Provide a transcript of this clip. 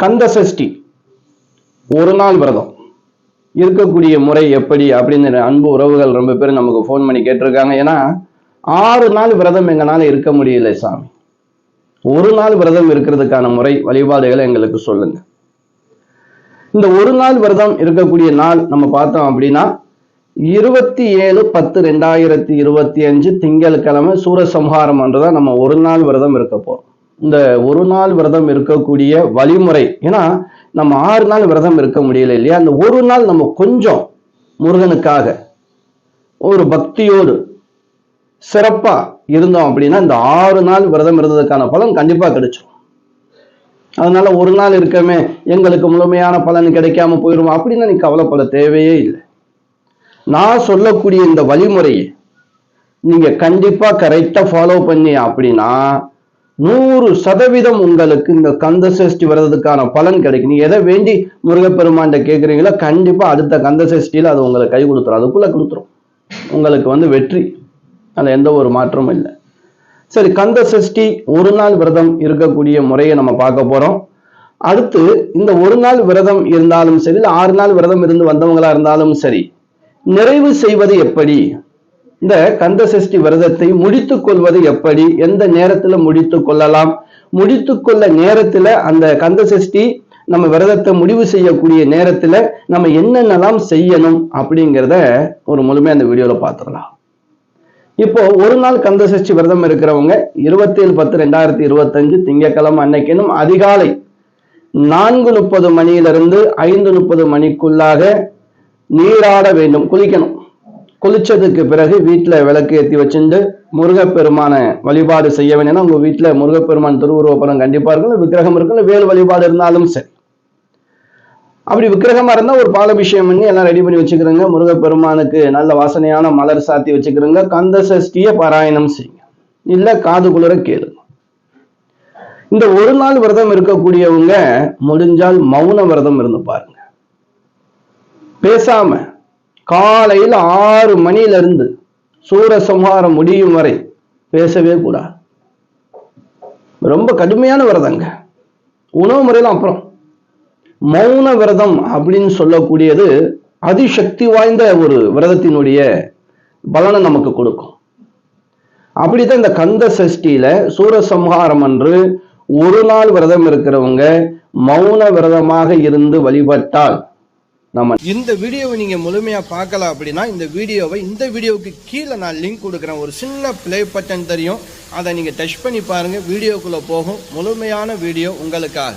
கந்த சஷ்டி ஒரு நாள் விரதம் இருக்கக்கூடிய முறை எப்படி அப்படின்னு அன்பு உறவுகள் ரொம்ப பேர் நமக்கு ஃபோன் பண்ணி கேட்டிருக்காங்க. ஏன்னா 6 நாள் விரதம் எங்களால இருக்க முடியல சாமி, ஒரு நாள் விரதம் இருக்கிறதுக்கான முறை வழிபாடுகளை எங்களுக்கு சொல்லுங்க. இந்த ஒரு நாள் விரதம் இருக்கக்கூடிய நாள் நம்ம பார்த்தோம் அப்படின்னா 27/10/2025 திங்கட்கிழமை சூரசம்ஹாரம் அன்றுதான் நம்ம ஒரு நாள் விரதம் இருக்க போறோம். இந்த ஒரு நாள் விரதம் இருக்கக்கூடிய வழிமுறை, ஏன்னா நம்ம 6 நாள் விரதம் இருக்க முடியல இல்லையா, அந்த ஒரு நாள் நம்ம கொஞ்சம் முருகனுக்காக ஒரு பக்தியோடு சிறப்பா இருந்தோம் அப்படின்னா இந்த 6 நாள் விரதம் இருந்ததுக்கான பலன் கண்டிப்பா கிடைச்சிடும். அதனால ஒரு நாள் இருக்கமே எங்களுக்கு முழுமையான பலன் கிடைக்காம போயிடும் அப்படின்னா நீ கவலைப்பட தேவையே இல்லை. நான் சொல்லக்கூடிய இந்த வழிமுறையை நீங்க கண்டிப்பா கரெக்டா ஃபாலோ பண்ணி அப்படின்னா 100% உங்களுக்கு இந்த கந்த சஷ்டி விரதத்துக்கான பலன் கிடைக்கும். நீங்க எதை வேண்டி முருகப்பெருமான் கேட்குறீங்களோ கண்டிப்பா அடுத்த கந்த சஷ்டியில அது உங்களுக்கு கை கொடுத்துரும், அதுக்குள்ள கொடுத்துரும் உங்களுக்கு வெற்றி. அதுல எந்த ஒரு மாற்றமும் இல்லை. சரி, கந்த சஷ்டி ஒரு நாள் விரதம் இருக்கக்கூடிய முறையை நம்ம பார்க்க போறோம். அடுத்து இந்த ஒரு நாள் விரதம் இருந்தாலும் சரி, 6 நாள் விரதம் இருந்து வந்தவங்களா இருந்தாலும் சரி, நிறைவு செய்வது எப்படி, இந்த கந்த சஷ்டி விரதத்தை முடித்துக் கொள்வது எப்படி, எந்த நேரத்துல முடித்துக் கொள்ளலாம், முடித்துக்கொள்ள நேரத்துல அந்த கந்த சஷ்டி நம்ம விரதத்தை முடிவு செய்யக்கூடிய நேரத்துல நம்ம என்னென்னலாம் செய்யணும் அப்படிங்கிறத ஒரு முழுமையா அந்த வீடியோல பார்த்துடலாம். இப்போ ஒரு நாள் கந்த சஷ்டி விரதம் இருக்கிறவங்க 27/10/2025 திங்கட்கிழமை அன்னைக்குன்னு அதிகாலை 4:30 மணியிலிருந்து 5:30 மணிக்குள்ளாக நீராட வேண்டும், குளிக்கணும். குளிச்சதுக்கு பிறகு வீட்டுல விளக்கு ஏற்றி வச்சுட்டு முருகப்பெருமான வழிபாடு செய்ய வேண்டியன்னா உங்க வீட்டுல முருகப்பெருமான் திருவுருவ படம் கண்டிப்பா இருக்கும், விக்கிரகம் இருக்கும், வேல் வழிபாடு இருந்தாலும் சரி. அப்படி விக்கிரகமா இருந்தா ஒரு பாலாபிஷேகம் பண்ணி எல்லாம் ரெடி பண்ணி வச்சுக்கிறோங்க. முருகப்பெருமானுக்கு நல்ல வாசனையான மலர் சாத்தி வச்சுக்கிறோங்க. கந்த சஷ்டிய பாராயணம் செய்யுங்க, இல்ல காது குளிர கேளுங்க. இந்த ஒரு நாள் விரதம் இருக்கக்கூடியவங்க முடிஞ்சால் மௌன விரதம் இருந்து பாருங்க. பேசாம காலையில் 6 மணியிலிருந்து சூரசம்ஹாரம் முடியும் வரை பேசவே கூடாது. ரொம்ப கடுமையான விரதங்க. உணவு முறையில அப்புறம் மௌன விரதம் அப்படின்னு சொல்லக்கூடியது அதிசக்தி வாய்ந்த ஒரு விரதத்தினுடைய பலனை நமக்கு கொடுக்கும். அப்படித்தான் இந்த கந்த சஷ்டியில சூரசம்ஹாரம் அன்று ஒரு நாள் விரதம் இருக்கிறவங்க மௌன விரதமாக இருந்து வழிபட்டால் நம்ம இந்த வீடியோவை நீங்க முழுமையா பார்க்கலாம் அப்படின்னா இந்த வீடியோவுக்கு கீழே நான் லிங்க் கொடுக்குறேன். ஒரு சின்ன பிளே பட்டன் தெரியும், அதை நீங்க டச் பண்ணி பாருங்க, வீடியோக்குள்ள போகும். முழுமையான வீடியோ உங்களுக்காக.